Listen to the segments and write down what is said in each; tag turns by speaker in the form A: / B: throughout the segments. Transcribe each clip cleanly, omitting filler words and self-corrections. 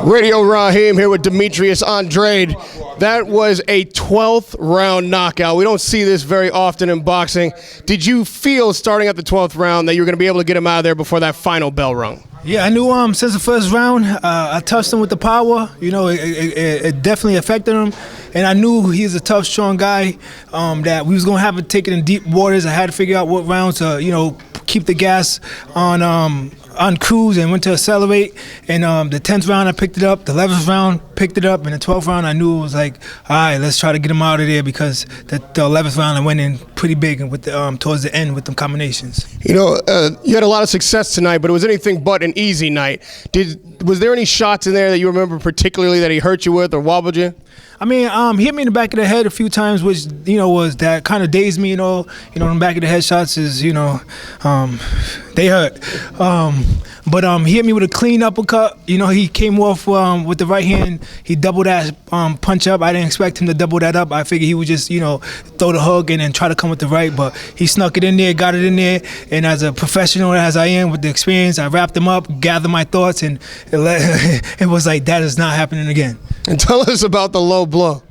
A: Radio Raheem here with Demetrius Andrade. That was a 12th round knockout. We don't see this very often in boxing. Did you feel starting at the 12th round that you were going to be able to get him out of there before that final bell rung?
B: Yeah, I knew since the first round, I touched him with the power. You know, it definitely affected him. And I knew he's a tough, strong guy, that we was going to have to take it in deep waters. I had to figure out what rounds to, keep the gas on cruise and went to accelerate. And the 10th round, I picked it up. The 11th round, picked it up. And the 12th round, I knew it was like, all right, let's try to get him out of there, because the 11th round, I went in pretty big and with the, towards the end with them combinations.
A: You had a lot of success tonight, but it was anything but an easy night. Was there any shots in there that you remember particularly that he hurt you with or wobbled you?
B: I mean, he hit me in the back of the head a few times, which, was that kind of dazed me, the back of the head shots is, they hurt. But he hit me with a clean uppercut. He came off with the right hand. He doubled that punch up. I didn't expect him to double that up. I figured he would just, throw the hook and then try to come with the right. But he snuck it in there, got it in there. And as a professional as I am with the experience, I wrapped him up, gathered my thoughts, and it was like, that is not happening again.
A: And tell us about the low blow.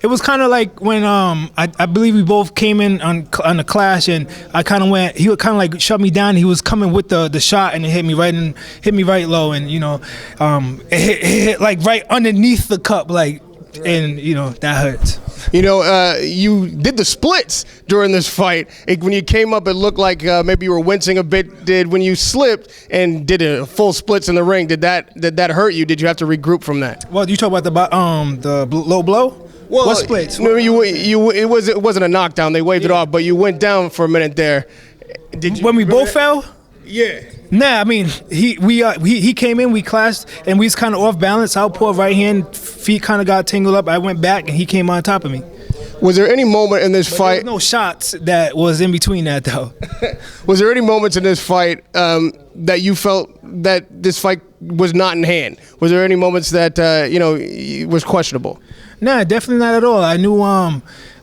B: It was kind of like when I believe we both came in on the clash, and I kind of went. He would kind of like shut me down. He was coming with the shot, and it hit me right low, and it hit like right underneath the cup, and that hurts.
A: You did the splits during this fight. When you came up, it looked like maybe you were wincing a bit. When you slipped and did a full splits in the ring, did that hurt you? Did you have to regroup from that?
B: Well, you talk about the low blow?
A: Well,
B: what splits?
A: No, it wasn't a knockdown. They waved it off, but you went down for a minute there. Did you?
B: When we both fell?
A: Yeah.
B: Nah, I mean, he came in, we clashed, and we was kind of off balance. Outpour right hand, feet kind of got tangled up. I went back, and he came on top of me.
A: Was there any moment in this fight?
B: There was no shots that was in between that, though.
A: Was there any moments in this fight that you felt that this fight was not in hand? Was there any moments that was questionable?
B: Nah, definitely not at all. I knew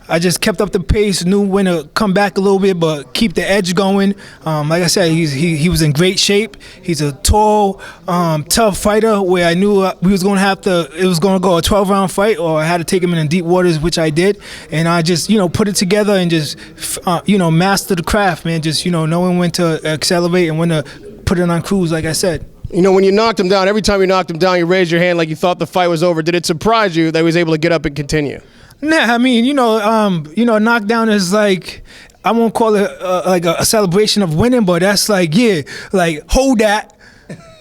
B: I just kept up the pace, knew when to come back a little bit, but keep the edge going. Like I said, he was in great shape. He's a tall, tough fighter where I knew we was going to have to, it was going to go a 12-round fight, or I had to take him in deep waters, which I did. And I just, put it together and just, master the craft, man. Just, knowing when to accelerate and when to put it on cruise, like I said.
A: When you knocked him down, every time you knocked him down, you raised your hand like you thought the fight was over. Did it surprise you that he was able to get up and continue?
B: Nah, I mean, knockdown is like, I won't call it like a celebration of winning, but that's like, yeah, like, hold that.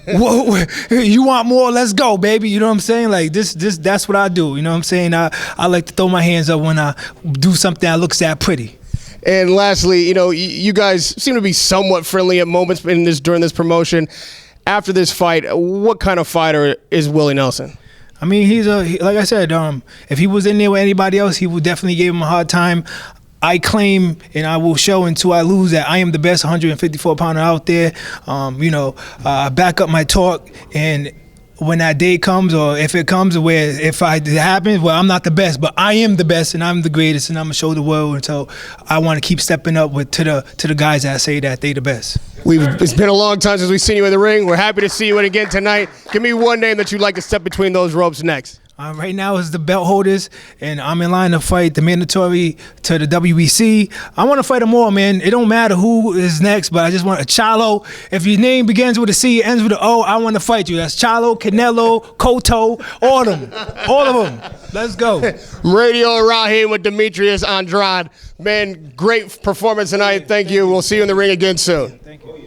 B: Whoa, you want more? Let's go, baby. You know what I'm saying? Like, that's what I do. You know what I'm saying? I like to throw my hands up when I do something that looks that pretty.
A: And lastly, you guys seem to be somewhat friendly at moments during this promotion. After this fight, what kind of fighter is Willie Nelson?
B: I mean, like I said, if he was in there with anybody else, he would definitely give him a hard time. I claim, and I will show until I lose, that I am the best 154-pounder out there. Back up my talk, and when that day comes, or if it comes, where if it happens, well, I'm not the best, but I am the best, and I'm the greatest, and I'm gonna show the world. And so I want to keep stepping up to the guys that say that they the best.
A: It's been a long time since we've seen you in the ring. We're happy to see you in again tonight. Give me one name that you'd like to step between those ropes next.
B: Right now is the belt holders, and I'm in line to fight the mandatory to the WBC. I want to fight them all, man. It don't matter who is next, but I just want a Chalo. If your name begins with a C, ends with an O, I want to fight you. That's Chalo, Canelo, Cotto, all of them. Let's go.
A: Radio Raheem with Demetrius Andrade. Man, great performance tonight. Thank you. We'll see you in the ring again soon.
B: Thank you.